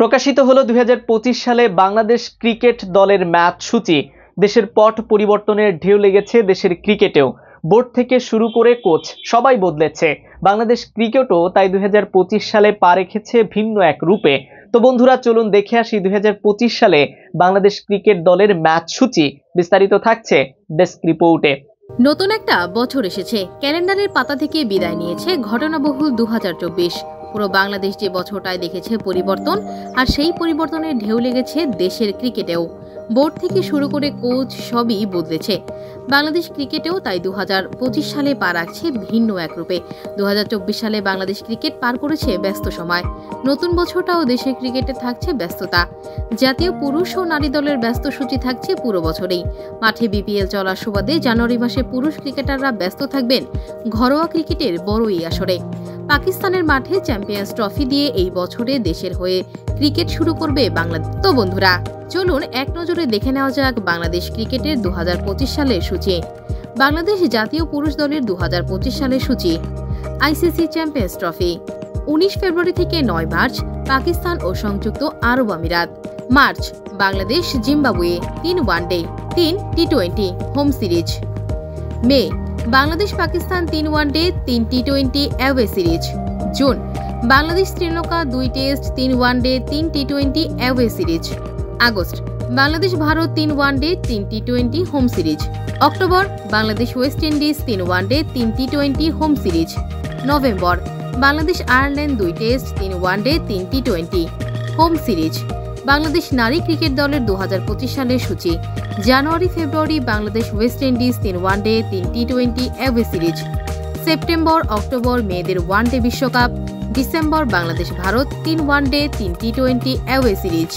প্রকাশিত হলো 2025 সালে বাংলাদেশ ক্রিকেট দলের ম্যাচ সূচি। দেশের পট পরিবর্তনের ঢেউ লেগেছে দেশের ক্রিকেটেও। বোর্ড থেকে শুরু করে কোচ সবাই বদলেছে। বাংলাদেশ ক্রিকেটও তাই 2025 সালে পা রেখেছে ভিন্ন এক রূপে। তো বন্ধুরা, চলুন দেখে আসি 2025 সালে বাংলাদেশ ক্রিকেট দলের ম্যাচ সূচি। বিস্তারিত থাকছে ডেস্ক রিপোর্টে। নতুন একটা বছর এসেছে, ক্যালেন্ডারের পাতা থেকে বিদায় নিয়েছে ঘটনাবহুল 2024। পুরো বাংলাদেশ যে বছরটায় দেখেছে পরিবর্তন, আর সেই পরিবর্তনের ঢেউ লেগেছে দেশের ক্রিকেটেও। বোর্ড থেকে শুরু করে কোচ সবই বদলেছে। বাংলাদেশ ক্রিকেটেও তাই 2025 সালে পা রাখছে ভিন্ন এক রূপে। 2024 সালে বাংলাদেশ ক্রিকেট পার করেছে ব্যস্ত সময়। নতুন বছরটাও দেশের ক্রিকেটে থাকছে ব্যস্ততা। জাতীয় পুরুষ ও নারী দলের ব্যস্ত সূচি থাকছে পুরো বছরেই। মাঠে বিপিএল চলার সুবাদে জানুয়ারি মাসে পুরুষ ক্রিকেটাররা ব্যস্ত থাকবেন ঘরোয়া ক্রিকেটের বড় এই আসরে। পাকিস্তানের মাঠে চ্যাম্পিয়ন্স ট্রফি দিয়ে এই বছরে দেশের হয়ে ক্রিকেট শুরু করবে বাংলাদেশ। তো বন্ধুরা, চলুন এক নজরে দেখে নেওয়া যাক বাংলাদেশ ক্রিকেটের 2025 সালের সূচি। বাংলাদেশ জাতীয় পুরুষ দলের 2025 সালের সূচি। আইসিসি চ্যাম্পিয়ন্স ট্রফি 19 ফেব্রুয়ারি থেকে 9 মার্চ পাকিস্তান ও সংযুক্ত আরব আমিরাত। মার্চ বাংলাদেশ জিম্বাবুয়ে 3 ওয়ানডে 3 টি20 home series. May Bangladesh Pakistan 3 one day 3 টি20 away series. June Bangladesh Sri Lanka 2 test 3 one day 3 টি20 away series. August Bangladesh Bharat 3 one day 3 টি20 home series. October Bangladesh West Indies 3 one day 3 টি20 home series. November Bangladesh Ireland 2 test 3 one day 3 টি20 হোম সিরিজ। বাংলাদেশ নারী ক্রিকেট দলের 2025 সালের সূচি। জানুয়ারি February Bangladesh West Indies 3 one day 3 টি20 অ্যাওয়ে সিরিজ। সেপ্টেম্বর অক্টোবর মেয়েদের ওয়ানডে বিশ্বকাপ। ডিসেম্বর বাংলাদেশ ভারত 3 ওয়ানডে 3 টি20 অ্যাওয়ে সিরিজ।